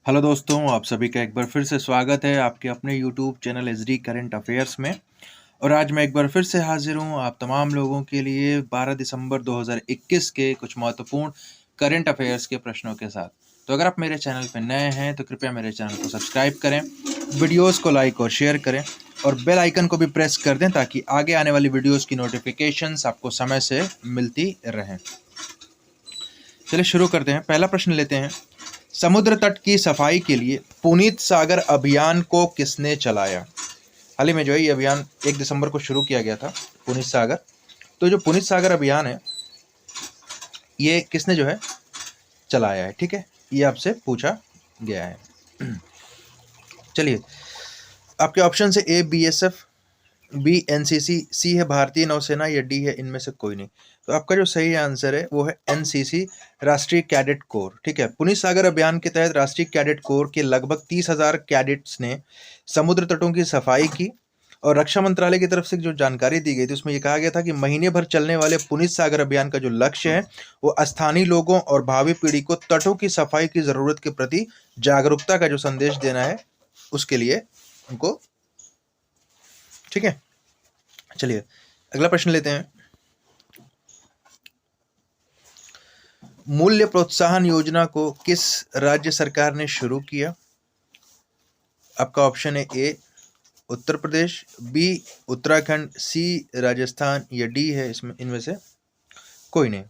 Hello दोस्तों, आप सभी का एक बार फिर से स्वागत है आपके अपने YouTube channel SD current affairs में। और आज मैं एक बार फिर से हाजिर हूँ आप तमाम लोगों के लिए 12 दिसंबर 2021 के कुछ महत्वपूर्ण करंट अफेयर्स के प्रश्नों के साथ। तो अगर आप मेरे चैनल पर नए हैं तो कृपया मेरे चैनल को सब्सक्राइब करें, वीडियोज़ को लाइक और शेयर करें और बेल आइकन को भी प्रेस कर दें ताकि आगे आने वाली वीडियोज़ की नोटिफिकेशंस आपको समय से मिलती रहें। चलिए शुरू करते हैं। पहला प्रश्न लेते हैं। समुद्र तट की सफाई के लिए पुनीत सागर अभियान को किसने चलाया? हाल ही में जो है ये अभियान 1 दिसंबर को शुरू किया गया था, पुनीत सागर। तो जो पुनीत सागर अभियान है ये किसने जो है चलाया है, ठीक है, ये आपसे पूछा गया है। चलिए आपके ऑप्शन से ए बीएसएफ, बी एनसीसी, सी है भारतीय नौसेना या डी है इनमें से कोई नहीं। तो आपका जो सही आंसर है वो है एनसीसी, राष्ट्रीय कैडेट कोर। ठीक है, पुनीत सागर अभियान के तहत राष्ट्रीय कैडेट कोर के लगभग 30,000 कैडेट्स ने समुद्र तटों की सफाई की और रक्षा मंत्रालय की तरफ से जो जानकारी दी गई थी उसमें ये कहा गया था कि महीने भर चलने वाले पुनीत सागर अभियान का जो लक्ष्य है वो स्थानीय लोगों और भावी पीढ़ी को तटों की सफाई की जरूरत के प्रति जागरूकता का जो संदेश देना है उसके लिए उनको, ठीक है। चलिए अगला प्रश्न लेते हैं। मूल्य प्रोत्साहन योजना को किस राज्य सरकार ने शुरू किया? आपका ऑप्शन है ए उत्तर प्रदेश, बी उत्तराखंड, सी राजस्थान या डी है इसमें इनमें से कोई नहीं।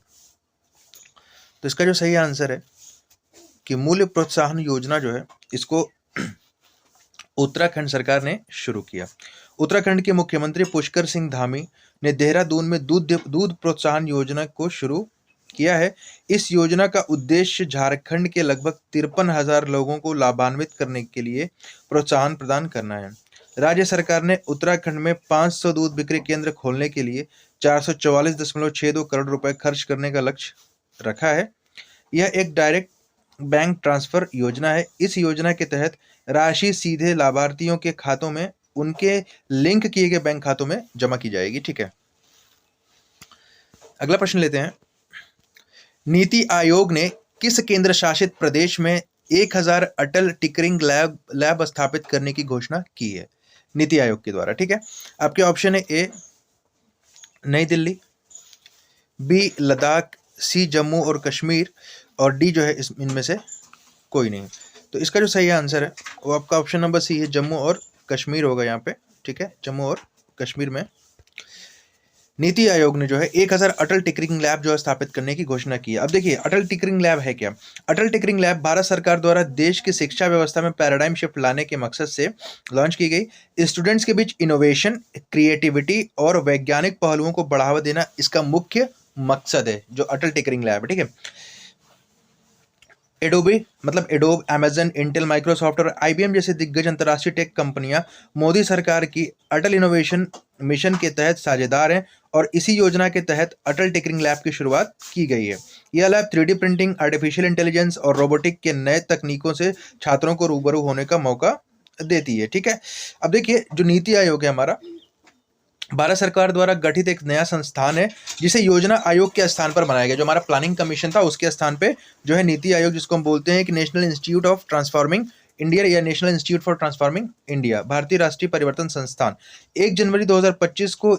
तो इसका जो सही आंसर है कि मूल्य प्रोत्साहन योजना जो है इसको उत्तराखंड सरकार ने शुरू किया। उत्तराखंड के मुख्यमंत्री पुष्कर सिंह धामी ने देहरादून में दूध प्रोत्साहन योजना को शुरू किया है। इस योजना का उद्देश्य झारखंड के लगभग 53,000 लोगों को लाभान्वित करने के लिए प्रोत्साहन प्रदान करना है। राज्य सरकार ने उत्तराखंड में 500 दूध बिक्री केंद्र खोलने के लिए 444.62 करोड़ रुपए खर्च करने का लक्ष्य रखा है। यह एक डायरेक्ट बैंक ट्रांसफर योजना है। इस योजना के तहत राशि सीधे लाभार्थियों के खातों में उनके लिंक किए गए बैंक खातों में जमा की जाएगी, ठीक है। अगला प्रश्न लेते हैं। नीति आयोग ने किस केंद्र शासित प्रदेश में 1000 अटल टिकरिंग लैब स्थापित करने की घोषणा की है? नीति आयोग के द्वारा, ठीक है। आपके ऑप्शन है ए नई दिल्ली, बी लद्दाख, सी जम्मू और कश्मीर और डी जो है इनमें से कोई नहीं। तो इसका जो सही आंसर है वो आपका ऑप्शन नंबर सी है, जम्मू और कश्मीर होगा यहाँ पे, ठीक है। जम्मू और कश्मीर में नीति आयोग ने जो है 1000 अटल टिकरिंग लैब जो है स्थापित करने की घोषणा की है। अब देखिए अटल टिकरिंग लैब है क्या? अटल टिकरिंग लैब भारत सरकार द्वारा देश की शिक्षा व्यवस्था में पैराडाइम शिफ्ट लाने के मकसद से लॉन्च की गई स्टूडेंट्स के बीच इनोवेशन, क्रिएटिविटी और वैज्ञानिक पहलुओं को बढ़ावा देना इसका मुख्य मकसद है, जो अटल टिकरिंग लैब है, ठीक है। एडोबे मतलब एडोब, अमेजन, इंटेल, माइक्रोसॉफ्ट और आईबीएम जैसे दिग्गज अंतर्राष्ट्रीय टेक कंपनियां मोदी सरकार की अटल इनोवेशन मिशन के तहत साझेदार हैं और इसी योजना के तहत अटल टिकरिंग लैब की शुरुआत की गई है। यह lab 3D printing, artificial intelligence और रोबोटिक के नए तकनीकों से छात्रों को रूबरू होने का मौका देती है, ठीक है। अब देखिए जो नीति आयोग है हमारा भारत सरकार द्वारा गठित एक नया संस्थान है जिसे योजना आयोग के स्थान पर बनाया गया। जो हमारा प्लानिंग कमीशन था उसके स्थान पे जो है नीति आयोग, जिसको हम बोलते हैं कि national institute of transforming India या national institute for transforming India, भारतीय राष्ट्रीय परिवर्तन संस्थान। 1 जनवरी 2025 को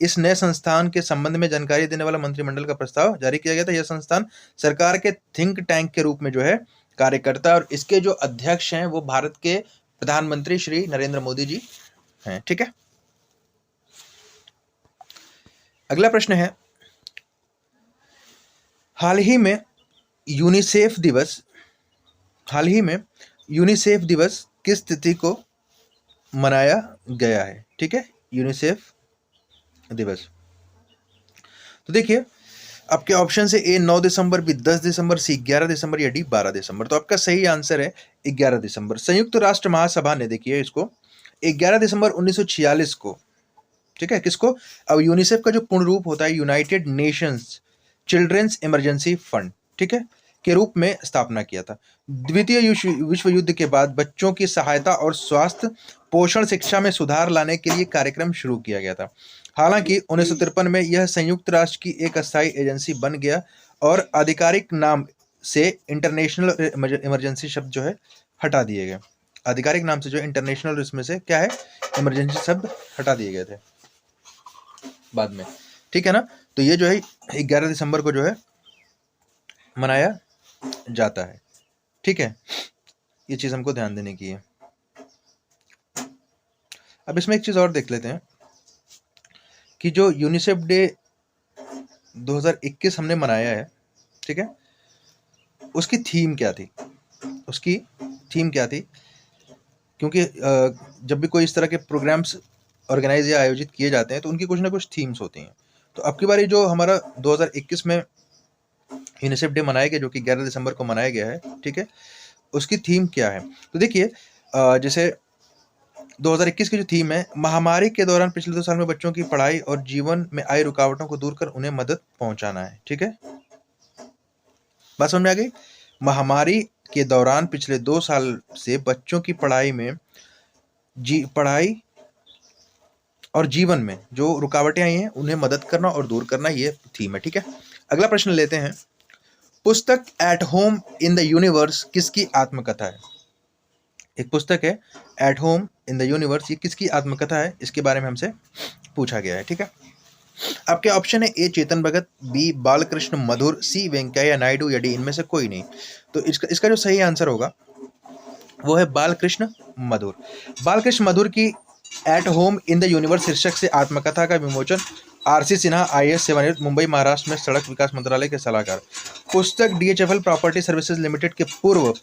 इस नए संस्थान के संबंध में जानकारी देने वाला मंत्रिमंडल का प्रस्ताव जारी किया गया था। यह संस्थान सरकार के थिंक टैंक के रूप में जो है कार्य करता है और इसके जो अध्यक्ष हैं वो भारत के प्रधानमंत्री श्री नरेंद्र मोदी जी हैं, ठीक है। अगला प्रश्न है। हाल ही में यूनिसेफ दिवस किस तिथि को मनाया गया है? ठीक है, यूनिसेफ दिवस। तो देखिए आपके ऑप्शन से ए 9 दिसंबर, बी 10 दिसंबर, सी 11 दिसंबर या डी 12 दिसंबर। तो आपका सही आंसर है 11 दिसंबर। संयुक्त राष्ट्र महासभा ने देखिए इसको 11 दिसंबर 1946 को, ठीक है, किसको? अब यूनिसेफ का जो पूर्ण रूप होता है United Nations Children's Emergency Fund, ठीक है, के रूप में स्थापना किया था। द्वितीय विश्व युद्ध के बाद बच्चों की सहायता और स्वास्थ्य पोषण शिक्षा में सुधार लाने के लिए कार्यक्रम शुरू किया गया था। हालांकि 1953 में यह संयुक्त राष्ट्र की एक अस्थायी एजेंसी बन गया और आधिकारिक नाम से इंटरनेशनल इमरजेंसी शब्द जो है हटा दिए गए। आधिकारिक नाम से जो इंटरनेशनल, इसमें से क्या है, इमरजेंसी शब्द हटा दिए गए थे बाद में, ठीक है ना। तो ये जो है 11 दिसंबर को जो है मनाया जाता है, ठीक है। ये चीज़ हमको ध्यान देने की है। अब इसमें एक चीज़ और देख लेते हैं कि जो यूनिसेफ डे 2021 हमने मनाया है, ठीक है, उसकी थीम क्या थी, उसकी थीम क्या थी, क्योंकि जब भी कोई इस तरह के प्रोग्राम्स ऑर्गेनाइज या आयोजित किए जाते हैं तो उनकी कुछ ना कुछ थीम्स होती हैं। तो अब की बारी जो हमारा 2021 में यूनिसेफ डे मनाया गया, जो कि 11 दिसंबर को मनाया गया है, ठीक है, उसकी थीम क्या है। तो देखिए जैसे 2021 की जो थीम है, महामारी के दौरान पिछले 2 साल में बच्चों की पढ़ाई और जीवन में आई रुकावटों को दूर कर उन्हें मदद पहुंचाना है, ठीक है। बात समझ में आ गई। महामारी के दौरान पिछले 2 साल से बच्चों की पढ़ाई और जीवन में जो रुकावटें आई हैं उन्हें मदद करना और दूर करना, ये थीम है, ठीक है। अगला प्रश्न लेते हैं। पुस्तक at home in the universe किसकी आत्मकथा है। एक पुस्तक है at home in the universe, ये किसकी आत्मकथा है, इसके बारे में हमसे पूछा गया है, ठीक है। आपके ऑप्शन है ए चेतन भगत, बी बालकृष्ण मधुर, सी वेंकैया नायडू या डी इनमें से कोई नहीं। तो इसका जो सही आंसर होगा वो है बालकृष्ण मधुर। बालकृष्ण मधुर की at home in the universe शीर्षक से आत्मकथा का विमोचन आरसी सिन्हा, आईएएस सेवानिवृत्त, मुंबई महाराष्ट्र में सड़क विकास मंत्रालय के सलाहकार। पुस्तक डीएचएफएल प्रॉपर्टी सर्विसेज लिमिटेड के पूर्व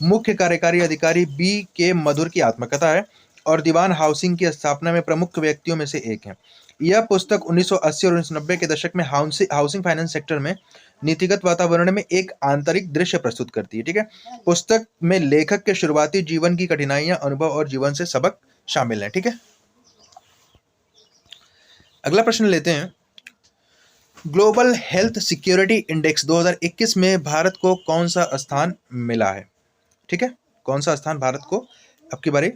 मुख्य कार्यकारी अधिकारी बी के मधुर की आत्मकथा है और दीवान हाउसिंग की स्थापना में प्रमुख व्यक्तियों में से एक है। यह पुस्तक 1980 और 1990 के दशक में हाउसिंग फाइनेंस सेक्टर में नीतिगत वातावरण में एक आंतरिक दृश्य प्रस्तुत करती है, ठीक है। पुस्तक में लेखक के शुरुआती जीवन की कठिनाइयां, अनुभव और जीवन से सबक शामिल हैं, ठीक है। अगला प्रश्न लेते हैं। ग्लोबल हेल्थ सिक्योरिटी इंडेक्स 2021 में भारत को कौन सा स्थान मिला है, ठीक है। कौन सा स्थान भारत को अब की बारी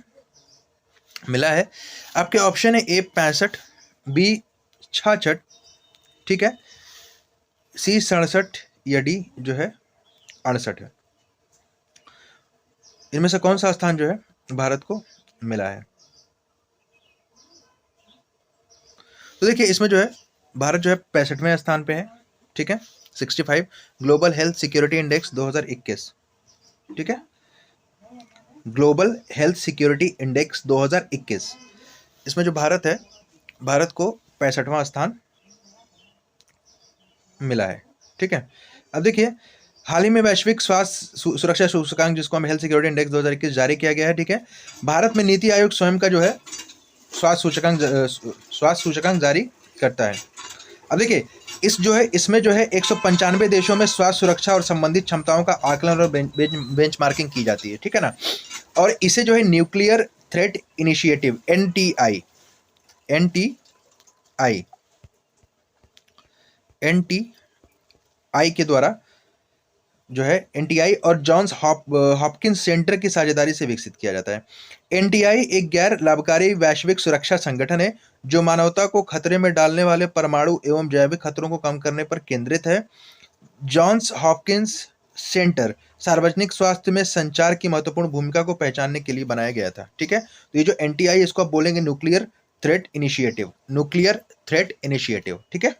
मिला है। आपके ऑप्शन है ए 65, बी 66, ठीक है, सी 67 या डी जो है 68 है। इनमें से कौन सा स्थान जो है भारत को मिला है। तो देखिए इसमें जो है भारत जो है 65वें स्थान पे है, ठीक है, 65 ग्लोबल हेल्थ सिक्योरिटी इंडेक्स 2021, ठीक है, ग्लोबल हेल्थ सिक्योरिटी इंडेक्स 2021, इसमें जो भारत है, भारत को 65वां स्थान मिला है, ठीक है। अब देखिए हाल ही में वैश्विक स्वास्थ्य सुरक्षा सूचकांक, जिसको हम हेल्थ सिक्योरिटी इंडेक्स 2021 जारी किया गया है, ठीक है। भारत में नीति आयोग स्वयं का जो है स्वास्थ्य सूचकांक जारी करता है। अब देखिए इसमें जो है 195 देशों में स्वास्थ्य सुरक्षा और संबंधित क्षमताओं का आकलन और बेंचमार्किंग की जाती है, ठीक है ना। और इसे जो है न्यूक्लियर थ्रेट इनिशिएटिव एनटीआई के द्वारा जो है एनटीआई और जॉन्स हॉपकिंस सेंटर की साझेदारी से विकसित किया जाता है। एनटीआई एक गैर लाभकारी वैश्विक सुरक्षा संगठन है जो मानवता को खतरे में डालने वाले परमाणु एवं जैविक खतरों को कम करने पर केंद्रित है। जॉन्स हॉपकिंस सेंटर सार्वजनिक स्वास्थ्य में संचार की महत्वपूर्ण भूमिका को पहचानने के लिए बनाया गया था, ठीक है। तो ये जो एनटीआई, इसको आप बोलेंगे न्यूक्लियर थ्रेट इनिशिएटिव, ठीक है।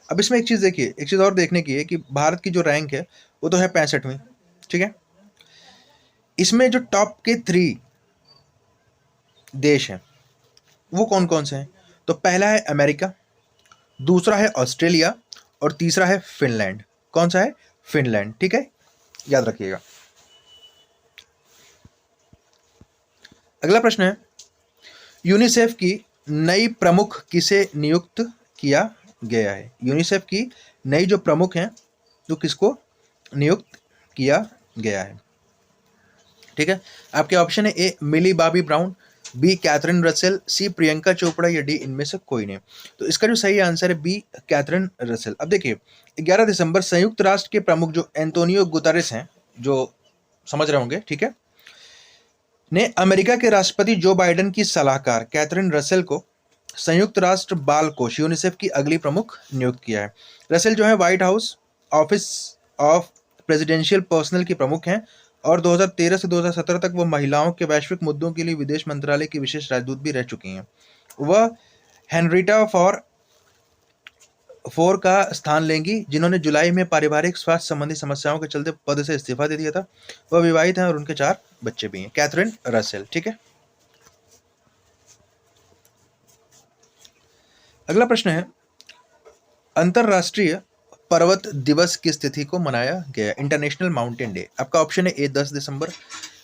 अब इसमें एक चीज देखिए, एक चीज और देखने की है कि भारत की जो रैंक है वो तो है 65वीं, ठीक है। इसमें जो टॉप के 3 देश हैं वो कौन कौन से हैं। तो पहला है अमेरिका, दूसरा है ऑस्ट्रेलिया और तीसरा है फिनलैंड। कौन सा है, फिनलैंड, ठीक है, याद रखिएगा। अगला प्रश्न है, यूनिसेफ की नई प्रमुख किसे नियुक्त किया गया है। यूनिसेफ की नई जो प्रमुख हैं तो किसको नियुक्त किया गया है, ठीक है। आपके ऑप्शन है A Millie Bobby Brown, B Catherine Russell, C Priyanka Chopra या डी इनमें से कोई नहीं। तो इसका जो सही आंसर है बी कैथरीन रसेल। अब देखिए 11 दिसंबर संयुक्त राष्ट्र के प्रमुख जो एंटोनियो गुतेरेस हैं, जो समझ रहे होंगे, ठीक है, ने अमेरिका के राष्ट्रपति जो बाइडेन की सलाहकार कैथरीन रसेल को संयुक्त राष्ट्र बाल कोष यूनिसेफ की अगली प्रमुख नियुक्त किया है। रसेल जो है white house office of presidential personal की प्रमुख हैं और 2013 से 2017 तक वो महिलाओं के वैश्विक मुद्दों के लिए विदेश मंत्रालय की विशेष राजदूत भी रह चुकी हैं। वह हेनरिटा फोर का स्थान लेंगी, जिन्होंने जुलाई में पारिवारिक स्वास्थ्य संबंधी समस्याओं के चलते पद से इस्तीफा दे दिया था। वह विवाहित हैं और उनके 4 बच्चे भी हैं। कैथरीन रसेल, ठीक है। अगला प्रश्न है, अंतरराष्ट्रीय पर्वत दिवस किस तिथि को मनाया गया? International mountain day. आपका ऑप्शन है ए 10 दिसंबर,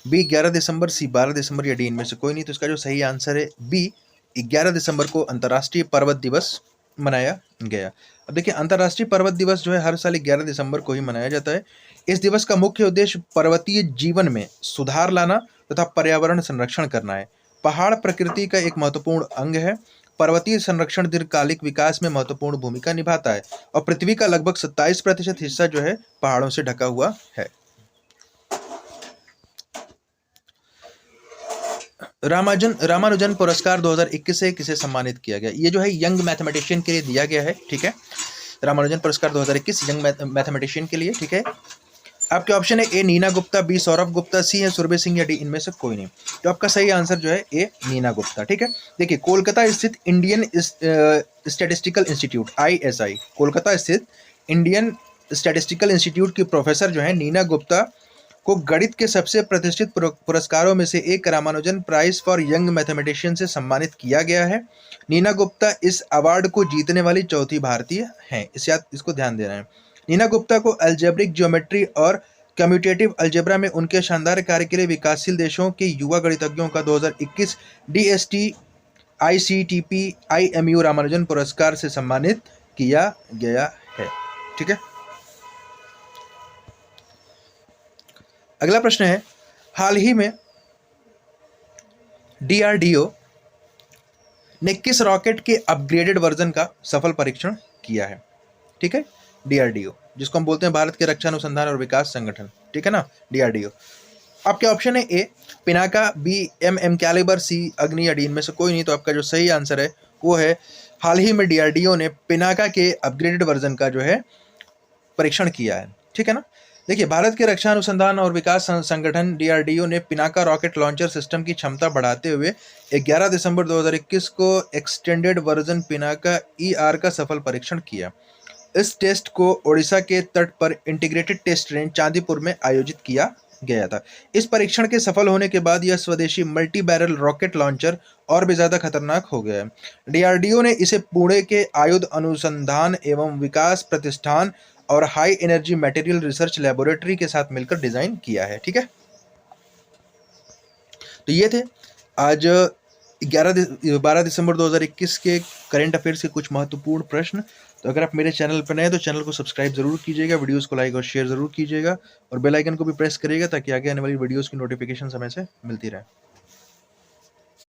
बी 11 दिसंबर, सी 12 दिसंबर या डी इनमें से कोई नहीं। तो इसका जो सही आंसर है बी 11 दिसंबर को अंतर्राष्ट्रीय पर्वत दिवस मनाया गया। अब देखिए, अंतर्राष्ट्रीय पर्वत दिवस जो है हर साल 11 दिसंबर को ही मनाया जाता है। इस दिवस का मुख्य उद्देश्य पर्वतीय जीवन में सुधार लाना तथा पर्यावरण संरक्षण करना है। पहाड़ प्रकृति का एक महत्वपूर्ण अंग है। पर्वतीय संरक्षण दीर्घकालिक विकास में महत्वपूर्ण भूमिका निभाता है और पृथ्वी का लगभग 27% हिस्सा जो है पहाड़ों से ढका हुआ है। रामानुजन पुरस्कार 2021 से किसे सम्मानित किया गया? ये जो है यंग मैथमेटिशियन के लिए दिया गया है, ठीक है। रामानुजन पुरस्कार 2021 यंग मैथमेटिशियन के लिए, ठीक है। आपके ऑप्शन है ए नीना गुप्ता, बी सौरभ गुप्ता, सी है सुरभि सिंह या डी इनमें से कोई नहीं। तो आपका सही आंसर जो है ए नीना गुप्ता, ठीक है। देखिए, कोलकाता स्थित Indian statistical institute ISI, Kolkata स्थित इंडियन स्टैटिस्टिकल इंस्टीट्यूट की प्रोफेसर जो है नीना गुप्ता को गणित के सबसे प्रतिष्ठित पुरस्कारों में से एक Ramanujan prize for young mathematician से सम्मानित किया गया है। नीना गुप्ता इस अवार्ड को जीतने वाली चौथी भारतीय हैं। इसको ध्यान देना है। नीना गुप्ता को अलजेब्रिक ज्योमेट्री और कम्यूटेटिव अलजेब्रा में उनके शानदार कार्य के लिए विकासशील देशों के युवा गणितज्ञों का 2021 DST ICTP IMU रामानुजन पुरस्कार से सम्मानित किया गया है, ठीक है। अगला प्रश्न है, हाल ही में DRDO ने किस रॉकेट के अपग्रेडेड वर्जन का सफल परीक्षण किया है? ठीक है, DRDO, जिसको हम बोलते हैं भारत के रक्षा अनुसंधान और विकास संगठन, ठीक है ना, DRDO। आपके ऑप्शन है ए पिनाका, बी MM कैलिबर, सी अग्नि या डी इनमें से कोई नहीं। तो आपका जो सही आंसर है वो है हाल ही में DRDO ने पिनाका के अपग्रेडेड वर्जन का जो है परीक्षण किया है, ठीक है ना। देखिए, भारत के रक्षा अनुसंधान और विकास संगठन DRDO ने पिनाका रॉकेट लॉन्चर सिस्टम की क्षमता बढ़ाते हुए 11 दिसंबर 2021 को एक्सटेंडेड वर्जन पिनाका ER का सफल परीक्षण किया। इस टेस्ट को ओडिशा के तट पर इंटीग्रेटेड टेस्ट रेंज चांदीपुर में आयोजित किया गया था। इस परीक्षण के सफल होने के बाद यह स्वदेशी मल्टी बैरल रॉकेट लॉन्चर और भी ज्यादा खतरनाक हो गया है। DRDO ने इसे पुणे के आयुध अनुसंधान एवं विकास प्रतिष्ठान और high energy material research laboratory के साथ मिलकर डिजाइन किया है, ठीक है। तो ये थे आज 12 दिसंबर 2021 के करंट अफेयर्स के कुछ महत्वपूर्ण प्रश्न। तो अगर आप मेरे चैनल पर नए हैं तो चैनल को सब्सक्राइब जरूर कीजिएगा, वीडियोस को लाइक और शेयर जरूर कीजिएगा और बेल आइकन को भी प्रेस करिएगा ताकि आगे आने वाली वीडियोस की नोटिफिकेशन समय से मिलती रहे।